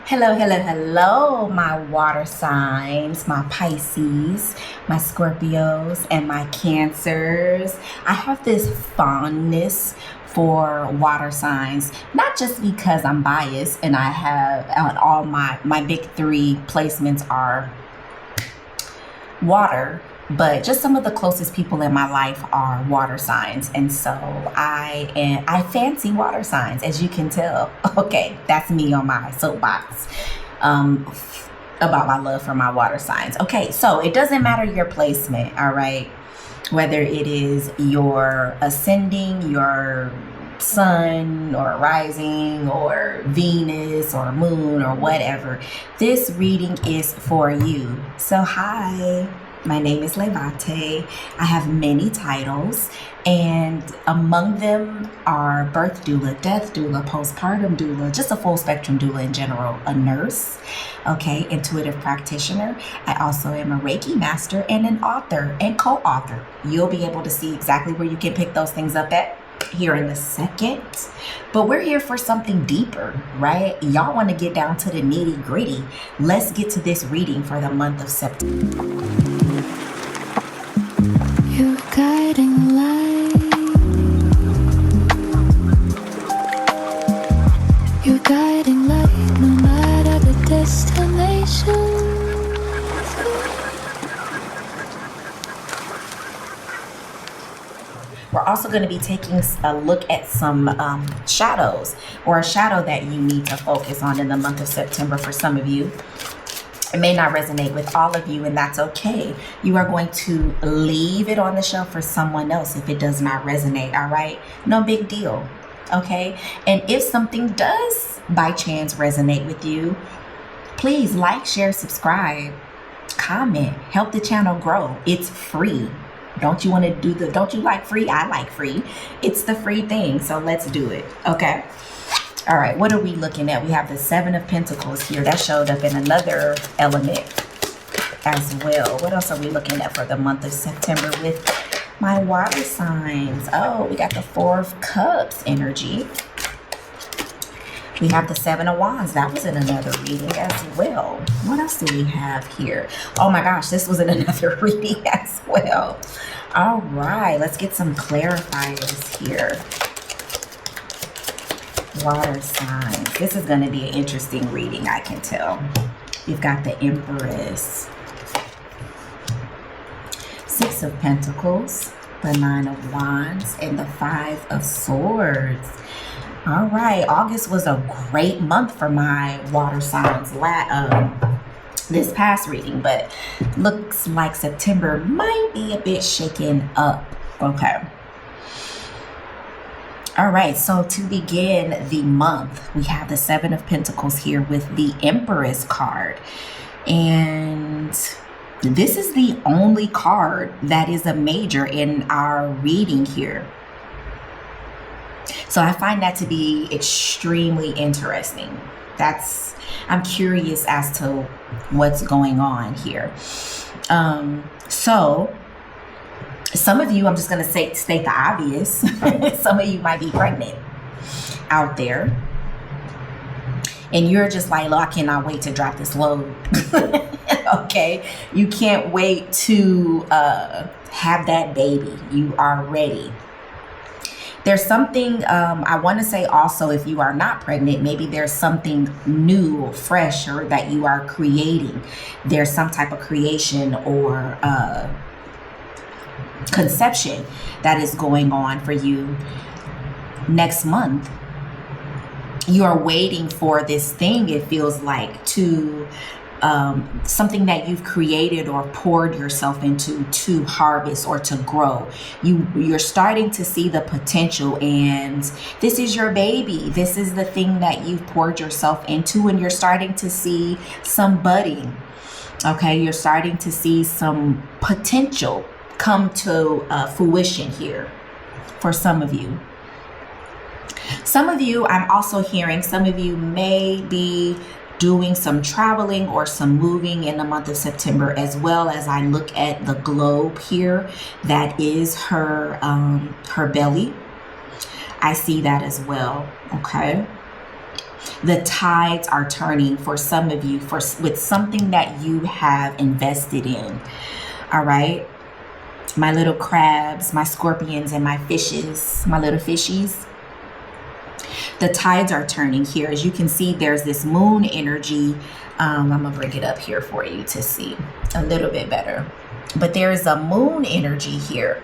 Hello, hello, hello, my water signs, my Pisces, my Scorpios, and my Cancers. I have this fondness for water signs, not just because I'm biased and I have all my big three placements are water, but just some of the closest people in my life are water signs, and so I fancy water signs, as you can tell. Okay, that's me on my soapbox um about my love for my water signs. Okay, so it doesn't matter your placement, all right, whether it is your ascending, your sun or rising or Venus or moon or whatever, this reading is for you. So hi, my name is Levante. I have many titles, and among them are birth doula, death doula, postpartum doula, just a full spectrum doula in general, a nurse, okay, intuitive practitioner. I also am a Reiki master and an author and co-author. You'll be able to see exactly where you can pick those things up at here in a second, but we're here for something deeper, right? Y'all want to get down to the nitty gritty. Let's get to this reading for the month of September. You're guiding light. You're guiding light, no matter the destination. We're also going to be taking a look at some shadows, or a shadow that you need to focus on in the month of September. For some of you, it may not resonate with all of you, and that's okay. You are going to leave it on the shelf for someone else if it does not resonate, all right? No big deal, okay? And if something does by chance resonate with you, please like, share, subscribe, comment, help the channel grow. It's free. Don't you want to don't you like free? I like free. It's the free thing, so let's do it, okay? All right, what are we looking at? We have the Seven of Pentacles here. That showed up in another element as well. What else are we looking at for the month of September with my water signs? Oh, we got the Four of Cups energy. We have the Seven of Wands. That was in another reading as well. What else do we have here? Oh my gosh, this was in another reading as well. All right, let's get some clarifiers here. Water signs. This is going to be an interesting reading, I can tell. You've got the Empress, Six of Pentacles, the Nine of Wands, and the Five of Swords. All right, August was a great month for my water signs this past reading, but looks like September might be a bit shaken up. Okay. All right, so to begin the month, we have the Seven of Pentacles here with the Empress card. And this is the only card that is a major in our reading here. So I find that to be extremely interesting. I'm curious as to what's going on here. So some of you, I'm just going to state the obvious. Some of you might be pregnant out there, and you're just like, "Look, I cannot wait to drop this load." Okay, you can't wait to have that baby. You are ready. There's something, I want to say also, if you are not pregnant, maybe there's something new, fresh, or that you are creating. There's some type of creation or conception that is going on for you next month. You are waiting for this thing, it feels like, to something that you've created or poured yourself into to harvest or to grow. You're starting to see the potential, and this is your baby. This is the thing that you've poured yourself into, and you're starting to see some budding. Okay, you're starting to see some potential come to fruition here for some of you. Some of you, I'm also hearing, some of you may be doing some traveling or some moving in the month of September, as well as I look at the globe here. That is her belly. I see that as well. Okay. The tides are turning for some of you with something that you have invested in. All right. My little crabs, my scorpions, and my fishes, my little fishies. The tides are turning here. As you can see, there's this moon energy. I'm going to bring it up here for you to see a little bit better. But there is a moon energy here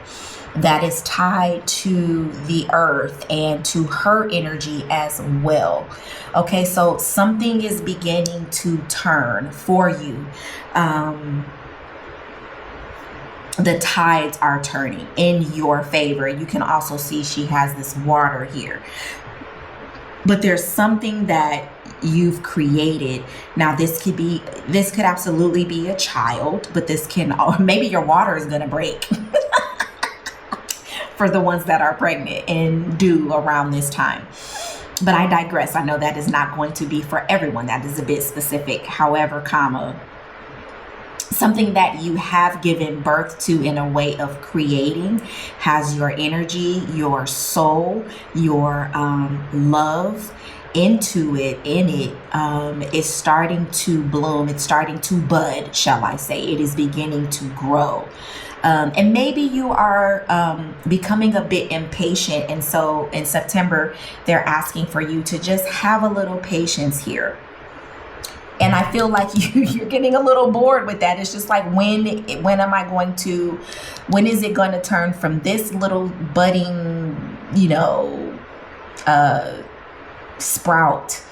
that is tied to the earth and to her energy as well. Okay, so something is beginning to turn for you. The tides are turning in your favor. You can also see she has this water here. But there's something that you've created. Now, this could absolutely be a child, but this can, maybe your water is going to break for the ones that are pregnant and due around this time. But I digress. I know that is not going to be for everyone. That is a bit specific. However, something that you have given birth to in a way of creating has your energy, your soul, your love into it, is starting to bloom. It's starting to bud, shall I say. It is beginning to grow. And maybe you are becoming a bit impatient. And so in September, they're asking for you to just have a little patience here. And I feel like you're getting a little bored with that. It's just like, when is it going to turn from this little budding, sprout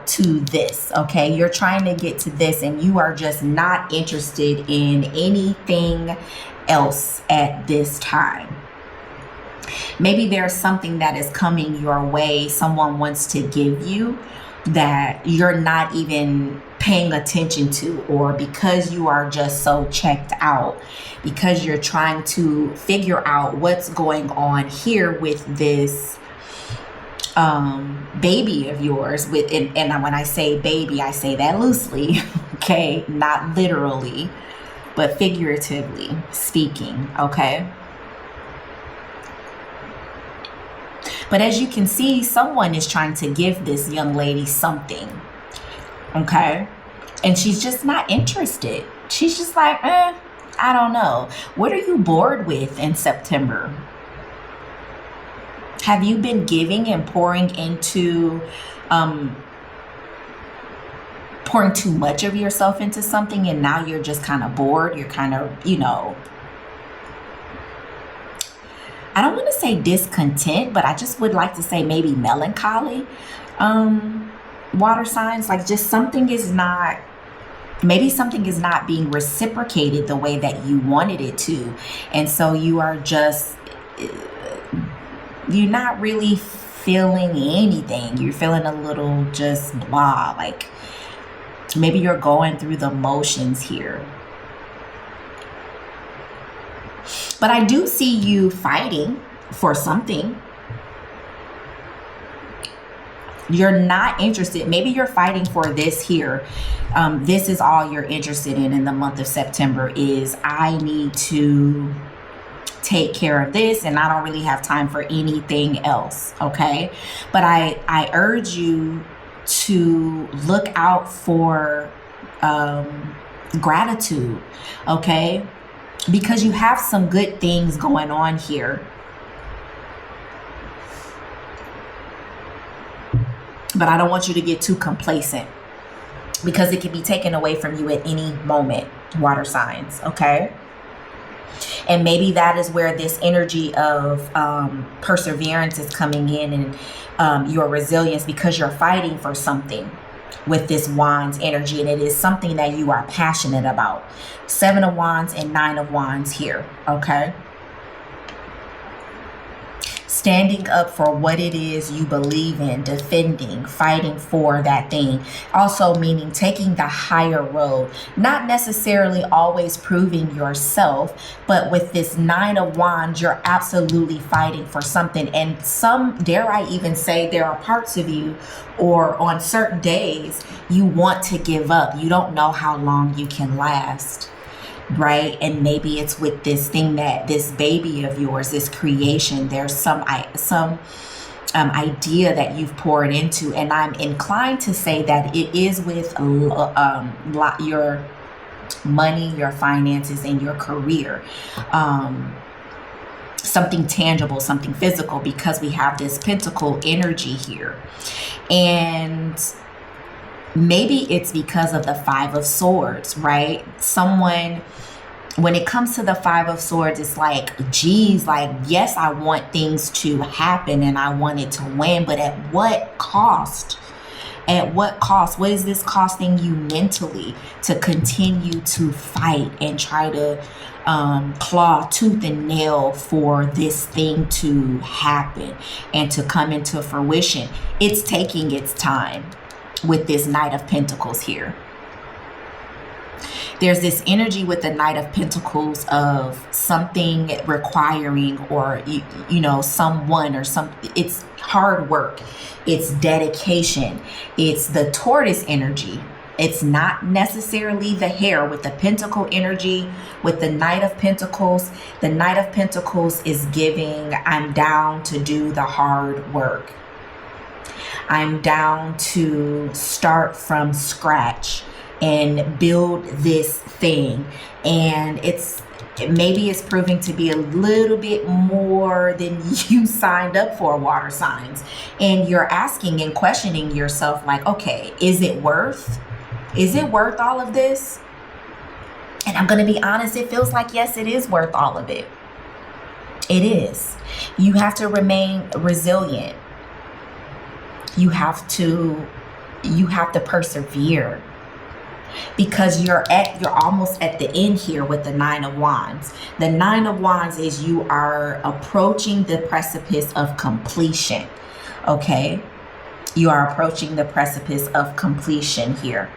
to this? Okay, you're trying to get to this and you are just not interested in anything else at this time. Maybe there's something that is coming your way, someone wants to give you, that you're not even paying attention to, or because you are just so checked out, because you're trying to figure out what's going on here with this baby of yours. And when I say baby, I say that loosely, okay, not literally, but figuratively speaking, okay? But as you can see, someone is trying to give this young lady something, okay? And she's just not interested. She's just like, I don't know. What are you bored with in September? Have you been giving and pouring into, pouring too much of yourself into something, and now you're just kind of bored? You're kind of, I don't want to say discontent, but I just would like to say maybe melancholy. Water signs, like just maybe something is not being reciprocated the way that you wanted it to. And so you're not really feeling anything. You're feeling a little just blah, like maybe you're going through the motions here. But I do see you fighting for something. You're not interested. Maybe you're fighting for this here. This is all you're interested in the month of September is, I need to take care of this and I don't really have time for anything else. Okay. But I urge you to look out for gratitude. Okay. Because you have some good things going on here. But I don't want you to get too complacent, because it can be taken away from you at any moment, water signs, okay? And maybe that is where this energy of perseverance is coming in, and your resilience, because you're fighting for something with this Wands energy, and it is something that you are passionate about. 7 of Wands and 9 of Wands here, okay? Standing up for what it is you believe in, defending, fighting for that thing. Also meaning taking the higher road, not necessarily always proving yourself, but with this 9 of Wands, you're absolutely fighting for something. And dare I even say, there are parts of you, or on certain days, you want to give up. You don't know how long you can last. Right? And maybe it's with this thing, that this baby of yours, this creation, there's some idea that you've poured into. And I'm inclined to say that it is with your money, your finances, and your career. Something tangible, something physical, because we have this pentacle energy here. And maybe it's because of the Five of Swords, right? Someone, when it comes to the Five of Swords, it's like, geez, like, yes, I want things to happen and I want it to win, but at what cost? At what cost? What is this costing you mentally to continue to fight and try to claw tooth and nail for this thing to happen and to come into fruition? It's taking its time with this Knight of Pentacles here. There's this energy with the Knight of Pentacles of something requiring, or you know, someone or something. It's hard work, it's dedication, it's the tortoise energy. It's not necessarily the hare with the pentacle energy. With the Knight of Pentacles, the Knight of Pentacles is giving, I'm down to do the hard work. I'm down to start from scratch and build this thing. And maybe it's proving to be a little bit more than you signed up for, water signs. And you're asking and questioning yourself like, okay, is it worth all of this? And I'm going to be honest, it feels like, yes, it is worth all of it. It is. You have to remain resilient. You have to persevere, because you're almost at the end here with the Nine of Wands. The Nine of Wands is you are approaching the precipice of completion. Okay? You are approaching the precipice of completion here.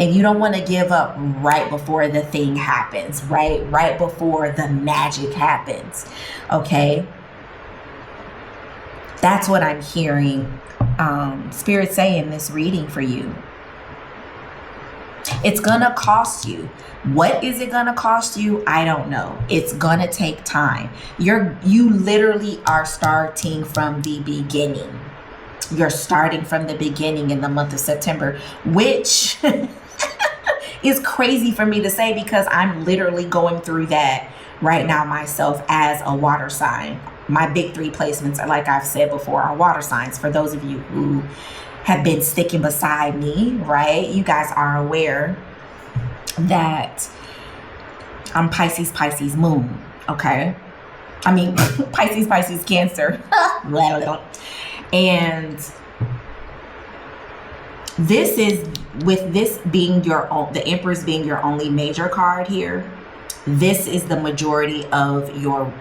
And you don't want to give up right before the thing happens, right? Right before the magic happens. Okay? That's what I'm hearing Spirit say in this reading for you. It's gonna cost you. What is it gonna cost you? I don't know. It's gonna take time. You literally are starting from the beginning. You're starting from the beginning in the month of September, which is crazy for me to say, because I'm literally going through that right now myself as a water sign. My big three placements, like I've said before, are water signs. For those of you who have been sticking beside me, right? You guys are aware that I'm Pisces, Pisces moon, okay? I mean, Pisces, Pisces, Cancer. And this is, with this being the Empress being your only major card here, this is the majority of your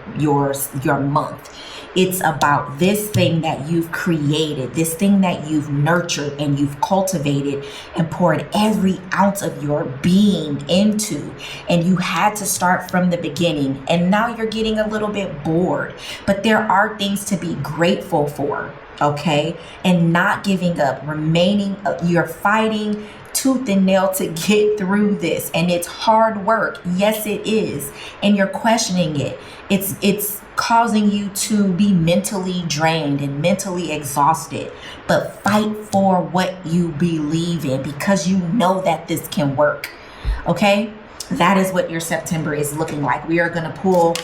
month. It's about this thing that you've created, this thing that you've nurtured and you've cultivated and poured every ounce of your being into. And you had to start from the beginning. And now you're getting a little bit bored. But there are things to be grateful for, okay? And not giving up, remaining, you're fighting tooth and nail to get through this. And it's hard work. Yes, it is. And you're questioning it. It's causing you to be mentally drained and mentally exhausted. But fight for what you believe in, because you know that this can work. Okay? That is what your September is looking like. We are going to pull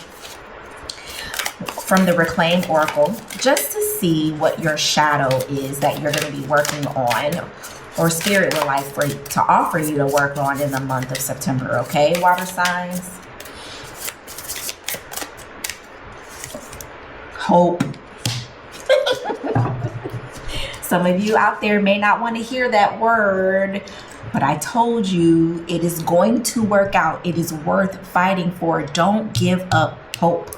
from the Reclaim Oracle just to see what your shadow is that you're going to be working on, or Spirit would like to offer you to work on in the month of September. Okay, water signs? Hope. Some of you out there may not want to hear that word, but I told you it is going to work out. It is worth fighting for. Don't give up hope.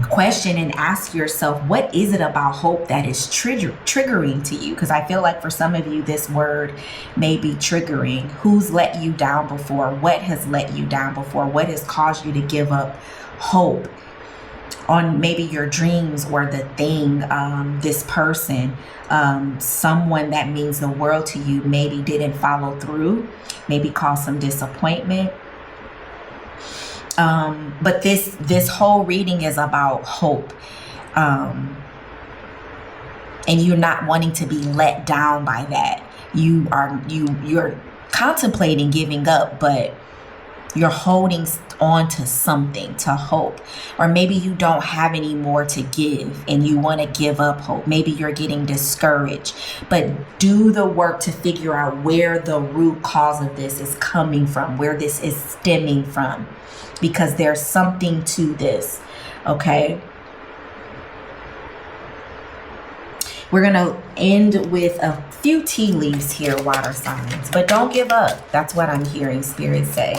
Question and ask yourself, what is it about hope that is triggering to you? Because I feel like for some of you, this word may be triggering. Who's let you down before? What has let you down before? What has caused you to give up hope on maybe your dreams or the thing, this person, someone that means the world to you maybe didn't follow through, maybe caused some disappointment. But this whole reading is about hope. and you're not wanting to be let down by that. You're contemplating giving up, but you're holding on to something, to hope. Or maybe you don't have any more to give and you want to give up hope. Maybe you're getting discouraged, but do the work to figure out where the root cause of this is coming from, where this is stemming from, because there's something to this. Okay. We're going to end with a few tea leaves here, water signs, but don't give up. That's what I'm hearing Spirit say.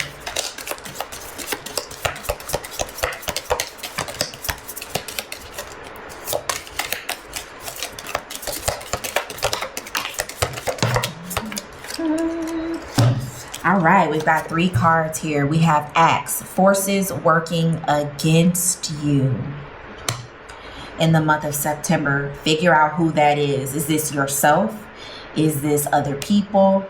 All right, we've got 3 cards here. We have Axe, forces working against you. In the month of September, figure out who that is. Is this yourself? Is this other people?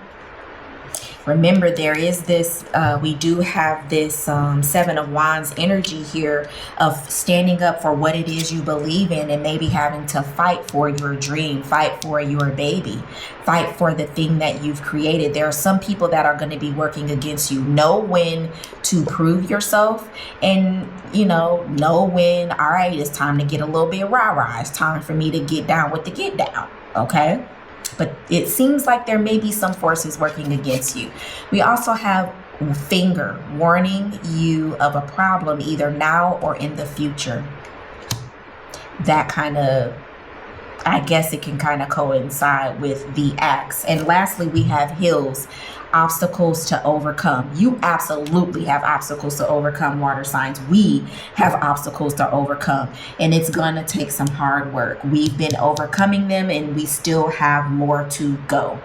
Remember, there is this, we do have this 7 of Wands energy here of standing up for what it is you believe in, and maybe having to fight for your dream, fight for your baby, fight for the thing that you've created. There are some people that are going to be working against you. Know when to prove yourself, and know when, all right, it's time to get a little bit rah-rah. It's time for me to get down with the get down. Okay. But it seems like there may be some forces working against you. We also have finger warning you of a problem either now or in the future. That kind of, I guess it can kind of coincide with the Axe. And lastly, we have hills, obstacles to overcome. You absolutely have obstacles to overcome, water signs. We have obstacles to overcome, and it's going to take some hard work. We've been overcoming them, and we still have more to go.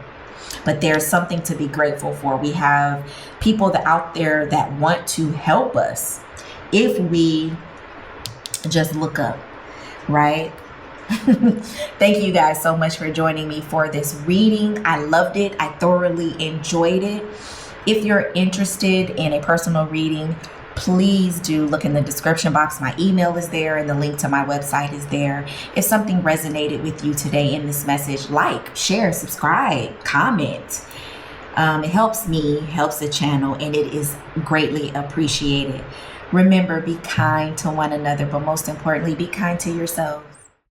But there's something to be grateful for. We have people out there that want to help us if we just look up, right? Thank you guys so much for joining me for this reading. I loved it. I thoroughly enjoyed it. If you're interested in a personal reading, please do look in the description box. My email is there and the link to my website is there. If something resonated with you today in this message, like, share, subscribe, comment. It helps me, helps the channel, and it is greatly appreciated. Remember, be kind to one another, but most importantly, be kind to yourself.